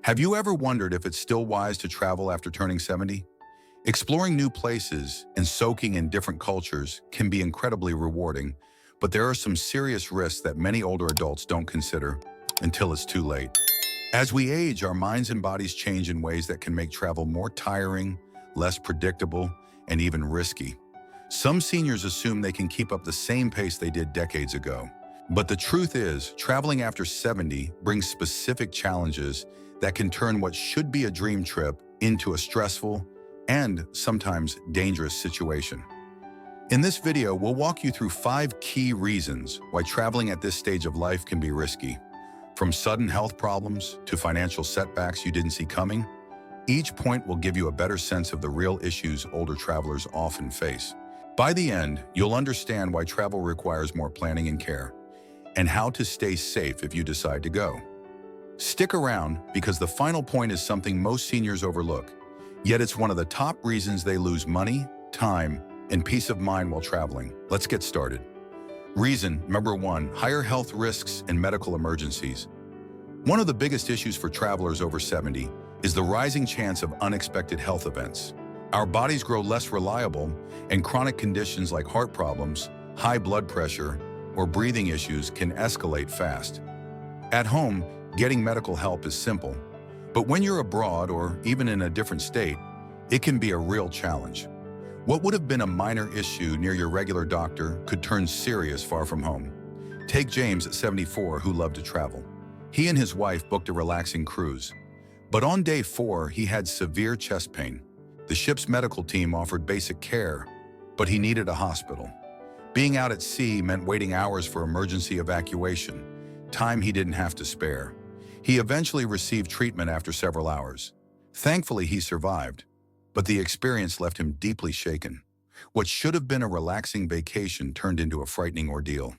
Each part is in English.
Have you ever wondered if it's still wise to travel after turning 70? Exploring new places and soaking in different cultures can be incredibly rewarding, but there are some serious risks that many older adults don't consider until it's too late. As we age, our minds and bodies change in ways that can make travel more tiring, less predictable, and even risky. Some seniors assume they can keep up the same pace they did decades ago. But the truth is, traveling after 70 brings specific challenges that can turn what should be a dream trip into a stressful and sometimes dangerous situation. In this video, we'll walk you through 5 key reasons why traveling at this stage of life can be risky. From sudden health problems to financial setbacks you didn't see coming, each point will give you a better sense of the real issues older travelers often face. By the end, you'll understand why travel requires more planning and care, and how to stay safe if you decide to go. Stick around because the final point is something most seniors overlook, yet it's one of the top reasons they lose money, time, and peace of mind while traveling. Let's get started. Reason number 1, higher health risks and medical emergencies. One of the biggest issues for travelers over 70 is the rising chance of unexpected health events. Our bodies grow less reliable, and chronic conditions like heart problems, high blood pressure, or breathing issues can escalate fast. At home, getting medical help is simple, but when you're abroad or even in a different state, it can be a real challenge. What would have been a minor issue near your regular doctor could turn serious far from home. Take James at 74, who loved to travel. He and his wife booked a relaxing cruise, but on day 4, he had severe chest pain. The ship's medical team offered basic care, but he needed a hospital. Being out at sea meant waiting hours for emergency evacuation, time he didn't have to spare. He eventually received treatment after several hours. Thankfully, he survived, but the experience left him deeply shaken. What should have been a relaxing vacation turned into a frightening ordeal.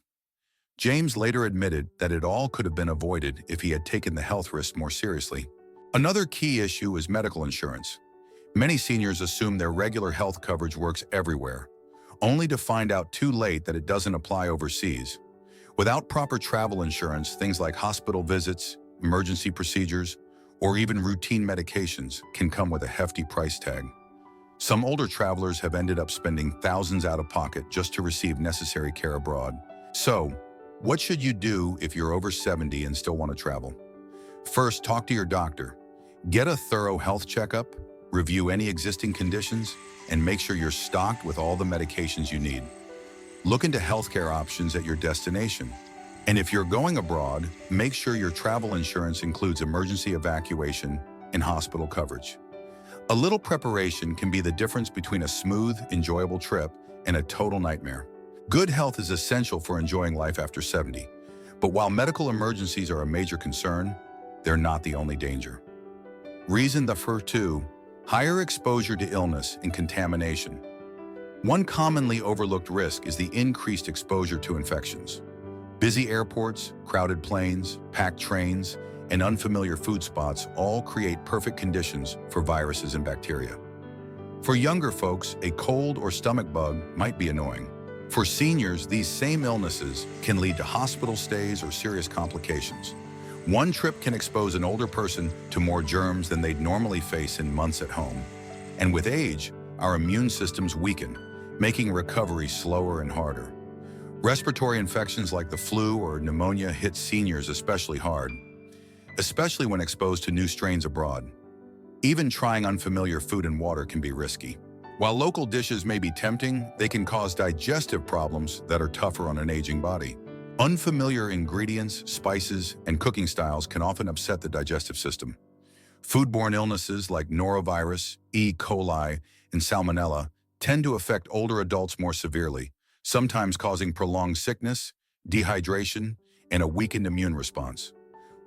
James later admitted that it all could have been avoided if he had taken the health risk more seriously. Another key issue is medical insurance. Many seniors assume their regular health coverage works everywhere, only to find out too late that it doesn't apply overseas. Without proper travel insurance, things like hospital visits, emergency procedures, or even routine medications can come with a hefty price tag. Some older travelers have ended up spending thousands out of pocket just to receive necessary care abroad. So, what should you do if you're over 70 and still want to travel? First, talk to your doctor. Get a thorough health checkup, review any existing conditions, and make sure you're stocked with all the medications you need. Look into healthcare options at your destination. And if you're going abroad, make sure your travel insurance includes emergency evacuation and hospital coverage. A little preparation can be the difference between a smooth, enjoyable trip and a total nightmare. Good health is essential for enjoying life after 70. But while medical emergencies are a major concern, they're not the only danger. Reason number 2, higher exposure to illness and contamination. One commonly overlooked risk is the increased exposure to infections. Busy airports, crowded planes, packed trains, and unfamiliar food spots all create perfect conditions for viruses and bacteria. For younger folks, a cold or stomach bug might be annoying. For seniors, these same illnesses can lead to hospital stays or serious complications. One trip can expose an older person to more germs than they'd normally face in months at home. And with age, our immune systems weaken, making recovery slower and harder. Respiratory infections like the flu or pneumonia hit seniors especially hard, especially when exposed to new strains abroad. Even trying unfamiliar food and water can be risky. While local dishes may be tempting, they can cause digestive problems that are tougher on an aging body. Unfamiliar ingredients, spices, and cooking styles can often upset the digestive system. Foodborne illnesses like norovirus, E. coli, and salmonella tend to affect older adults more severely, sometimes causing prolonged sickness, dehydration, and a weakened immune response.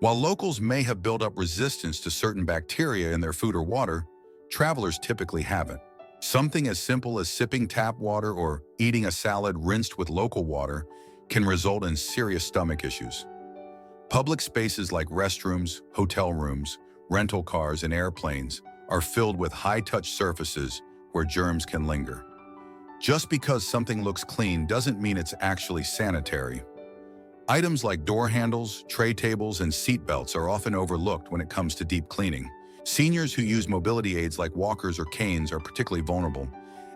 While locals may have built up resistance to certain bacteria in their food or water, travelers typically haven't. Something as simple as sipping tap water or eating a salad rinsed with local water can result in serious stomach issues. Public spaces like restrooms, hotel rooms, rental cars, and airplanes are filled with high-touch surfaces where germs can linger. Just because something looks clean doesn't mean it's actually sanitary. Items like door handles, tray tables, and seat belts are often overlooked when it comes to deep cleaning. Seniors who use mobility aids like walkers or canes are particularly vulnerable,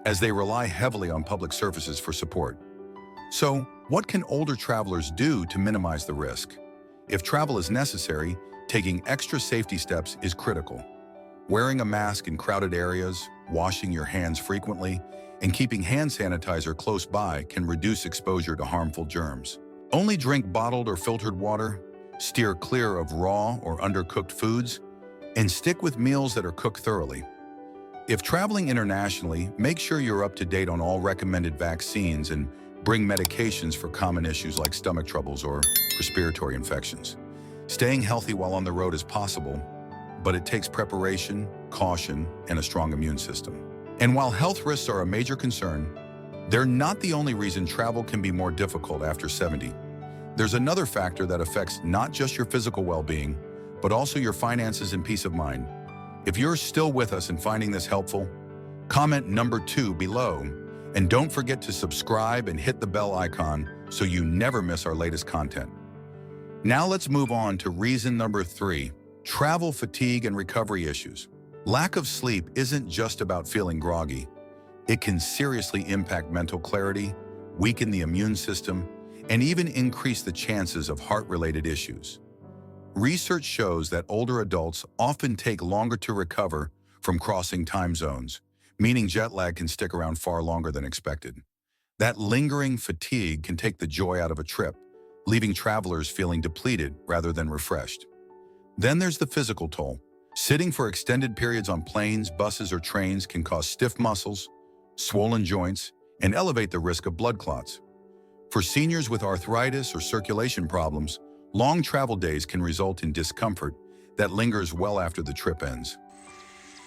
as they rely heavily on public surfaces for support. So, what can older travelers do to minimize the risk? If travel is necessary, taking extra safety steps is critical. Wearing a mask in crowded areas, washing your hands frequently, and keeping hand sanitizer close by can reduce exposure to harmful germs. Only drink bottled or filtered water, steer clear of raw or undercooked foods, and stick with meals that are cooked thoroughly. If traveling internationally, make sure you're up to date on all recommended vaccines and bring medications for common issues like stomach troubles or respiratory infections. Staying healthy while on the road is possible, but it takes preparation, caution, and a strong immune system. And while health risks are a major concern, they're not the only reason travel can be more difficult after 70. There's another factor that affects not just your physical well-being, but also your finances and peace of mind. If you're still with us and finding this helpful, comment number 2 below, and don't forget to subscribe and hit the bell icon so you never miss our latest content. Now let's move on to reason number 3, travel fatigue and recovery issues. Lack of sleep isn't just about feeling groggy. It can seriously impact mental clarity, weaken the immune system, and even increase the chances of heart-related issues. Research shows that older adults often take longer to recover from crossing time zones, meaning jet lag can stick around far longer than expected. That lingering fatigue can take the joy out of a trip, leaving travelers feeling depleted rather than refreshed. Then there's the physical toll. Sitting for extended periods on planes, buses, or trains can cause stiff muscles, swollen joints, and elevate the risk of blood clots. For seniors with arthritis or circulation problems, long travel days can result in discomfort that lingers well after the trip ends.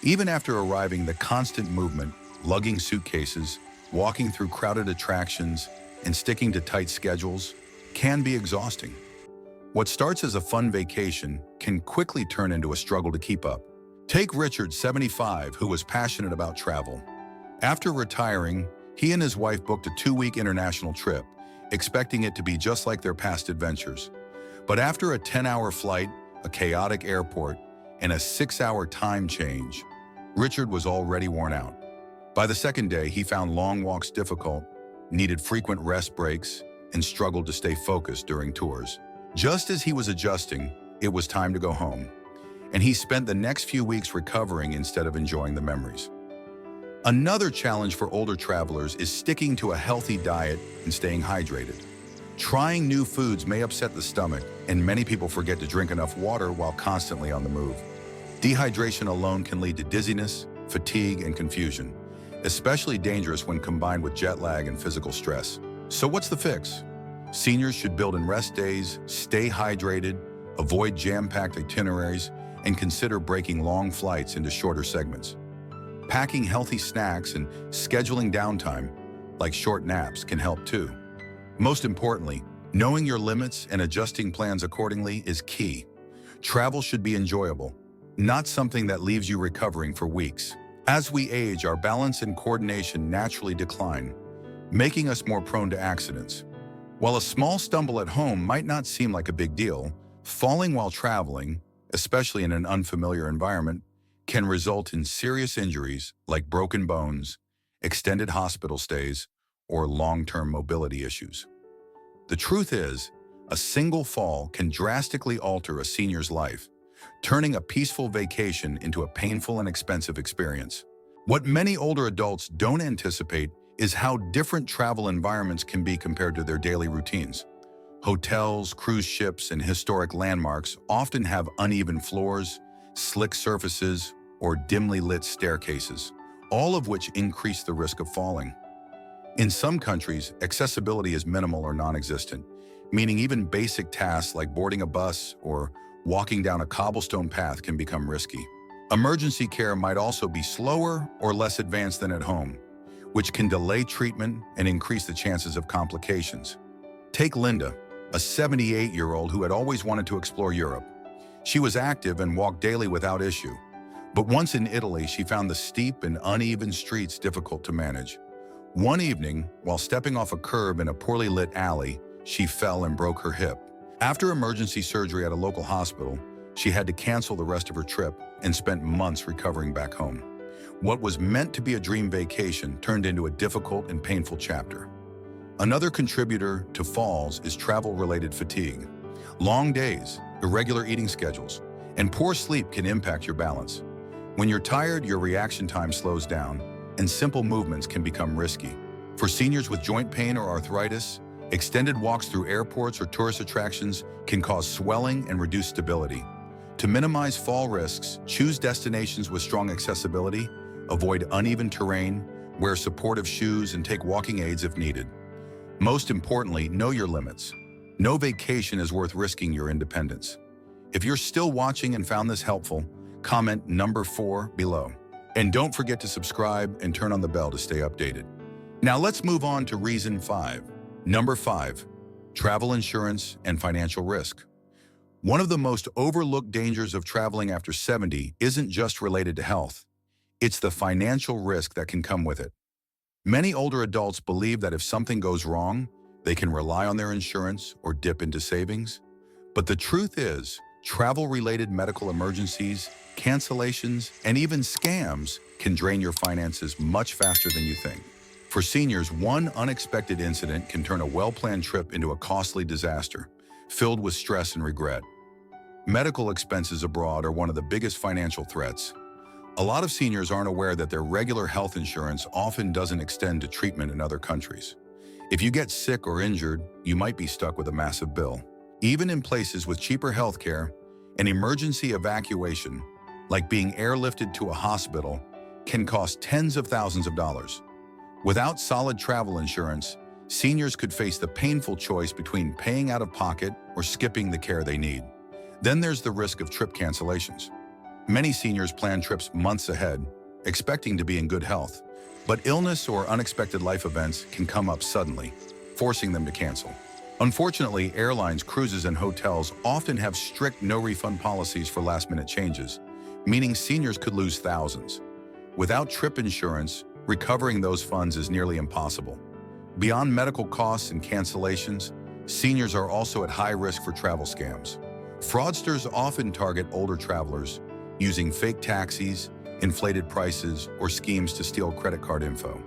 Even after arriving, the constant movement, lugging suitcases, walking through crowded attractions, and sticking to tight schedules can be exhausting. What starts as a fun vacation can quickly turn into a struggle to keep up. Take Richard, 75, who was passionate about travel. After retiring, he and his wife booked a 2-week international trip, expecting it to be just like their past adventures. But after a 10-hour flight, a chaotic airport, and a 6-hour time change, Richard was already worn out. By the second day, he found long walks difficult, needed frequent rest breaks, and struggled to stay focused during tours. Just as he was adjusting, it was time to go home, and he spent the next few weeks recovering instead of enjoying the memories. Another challenge for older travelers is sticking to a healthy diet and staying hydrated. Trying new foods may upset the stomach, and many people forget to drink enough water while constantly on the move. Dehydration alone can lead to dizziness, fatigue, and confusion, especially dangerous when combined with jet lag and physical stress. So what's the fix? Seniors should build in rest days, stay hydrated, avoid jam-packed itineraries, and consider breaking long flights into shorter segments. Packing healthy snacks and scheduling downtime, like short naps, can help too. Most importantly, knowing your limits and adjusting plans accordingly is key. Travel should be enjoyable, not something that leaves you recovering for weeks. As we age, our balance and coordination naturally decline, making us more prone to accidents. While a small stumble at home might not seem like a big deal, falling while traveling, especially in an unfamiliar environment, can result in serious injuries like broken bones, extended hospital stays, or long-term mobility issues. The truth is, a single fall can drastically alter a senior's life, turning a peaceful vacation into a painful and expensive experience. What many older adults don't anticipate is how different travel environments can be compared to their daily routines. Hotels, cruise ships, and historic landmarks often have uneven floors, slick surfaces, or dimly lit staircases, all of which increase the risk of falling. In some countries, accessibility is minimal or non-existent, meaning even basic tasks like boarding a bus or walking down a cobblestone path can become risky. Emergency care might also be slower or less advanced than at home, which can delay treatment and increase the chances of complications. Take Linda, a 78-year-old who had always wanted to explore Europe. She was active and walked daily without issue. But once in Italy, she found the steep and uneven streets difficult to manage. One evening, while stepping off a curb in a poorly lit alley, she fell and broke her hip. After emergency surgery at a local hospital, she had to cancel the rest of her trip and spent months recovering back home. What was meant to be a dream vacation turned into a difficult and painful chapter. Another contributor to falls is travel-related fatigue. Long days, irregular eating schedules, and poor sleep can impact your balance. When you're tired, your reaction time slows down, and simple movements can become risky. For seniors with joint pain or arthritis, extended walks through airports or tourist attractions can cause swelling and reduce stability. To minimize fall risks, choose destinations with strong accessibility, avoid uneven terrain, wear supportive shoes, and take walking aids if needed. Most importantly, know your limits. No vacation is worth risking your independence. If you're still watching and found this helpful, comment number 4 below. And don't forget to subscribe and turn on the bell to stay updated. Now let's move on to reason 5. Number 5, travel insurance and financial risk. One of the most overlooked dangers of traveling after 70 isn't just related to health. It's the financial risk that can come with it. Many older adults believe that if something goes wrong, they can rely on their insurance or dip into savings. But the truth is, travel-related medical emergencies, cancellations, and even scams can drain your finances much faster than you think. For seniors, one unexpected incident can turn a well-planned trip into a costly disaster, filled with stress and regret. Medical expenses abroad are one of the biggest financial threats. A lot of seniors aren't aware that their regular health insurance often doesn't extend to treatment in other countries. If you get sick or injured, you might be stuck with a massive bill. Even in places with cheaper healthcare, an emergency evacuation, like being airlifted to a hospital, can cost tens of thousands of dollars. Without solid travel insurance, seniors could face the painful choice between paying out of pocket or skipping the care they need. Then there's the risk of trip cancellations. Many seniors plan trips months ahead, expecting to be in good health, but illness or unexpected life events can come up suddenly, forcing them to cancel. Unfortunately, airlines, cruises, and hotels often have strict no-refund policies for last-minute changes, meaning seniors could lose thousands. Without trip insurance, recovering those funds is nearly impossible. Beyond medical costs and cancellations, seniors are also at high risk for travel scams. Fraudsters often target older travelers, using fake taxis, inflated prices, or schemes to steal credit card info.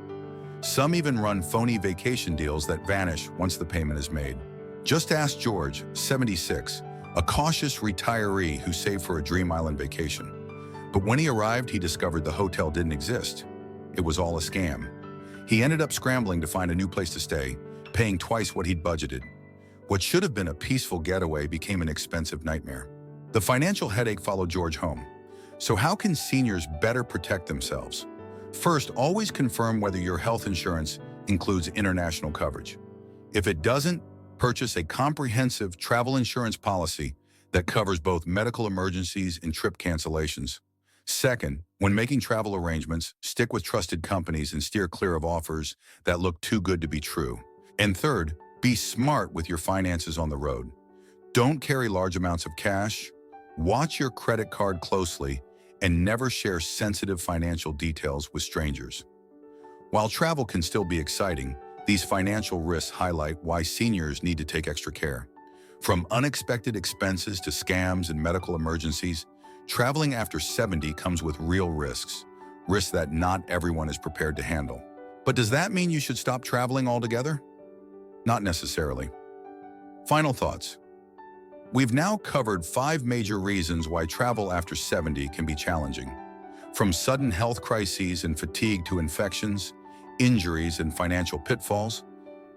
Some even run phony vacation deals that vanish once the payment is made. Just ask George, 76, a cautious retiree who saved for a Dream Island vacation. But when he arrived, he discovered the hotel didn't exist. It was all a scam. He ended up scrambling to find a new place to stay, paying twice what he'd budgeted. What should have been a peaceful getaway became an expensive nightmare. The financial headache followed George home. So how can seniors better protect themselves? First, always confirm whether your health insurance includes international coverage. If it doesn't, purchase a comprehensive travel insurance policy that covers both medical emergencies and trip cancellations. Second, when making travel arrangements, stick with trusted companies and steer clear of offers that look too good to be true. And third, be smart with your finances on the road. Don't carry large amounts of cash, watch your credit card closely, and never share sensitive financial details with strangers. While travel can still be exciting, these financial risks highlight why seniors need to take extra care. From unexpected expenses to scams and medical emergencies, traveling after 70 comes with real risks that not everyone is prepared to handle. But does that mean you should stop traveling altogether? Not necessarily. Final thoughts. We've now covered 5 major reasons why travel after 70 can be challenging. From sudden health crises and fatigue to infections, injuries, and financial pitfalls,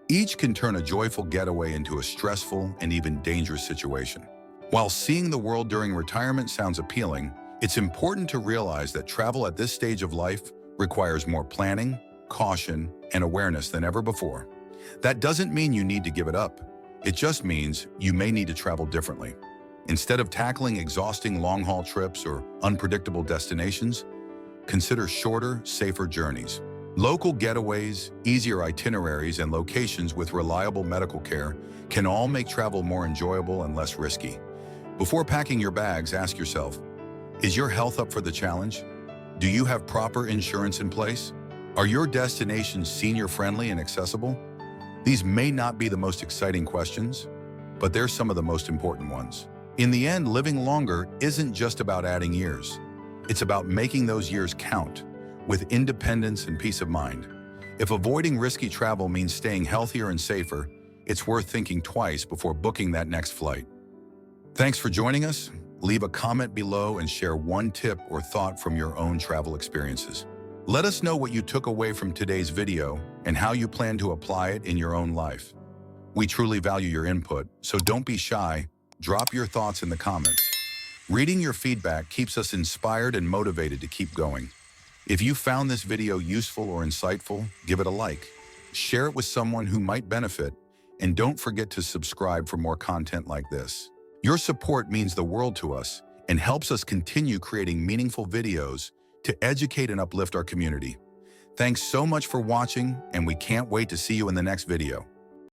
each can turn a joyful getaway into a stressful and even dangerous situation. While seeing the world during retirement sounds appealing, it's important to realize that travel at this stage of life requires more planning, caution, and awareness than ever before. That doesn't mean you need to give it up. It just means you may need to travel differently. Instead of tackling exhausting long-haul trips or unpredictable destinations, consider shorter, safer journeys. Local getaways, easier itineraries, and locations with reliable medical care can all make travel more enjoyable and less risky. Before packing your bags, ask yourself, is your health up for the challenge? Do you have proper insurance in place? Are your destinations senior-friendly and accessible? These may not be the most exciting questions, but they're some of the most important ones. In the end, living longer isn't just about adding years. It's about making those years count, with independence and peace of mind. If avoiding risky travel means staying healthier and safer, it's worth thinking twice before booking that next flight. Thanks for joining us. Leave a comment below and share one tip or thought from your own travel experiences. Let us know what you took away from today's video and how you plan to apply it in your own life. We truly value your input, so don't be shy. Drop your thoughts in the comments. Reading your feedback keeps us inspired and motivated to keep going. If you found this video useful or insightful, give it a like. Share it with someone who might benefit, and don't forget to subscribe for more content like this. Your support means the world to us and helps us continue creating meaningful videos to educate and uplift our community. Thanks so much for watching, and we can't wait to see you in the next video.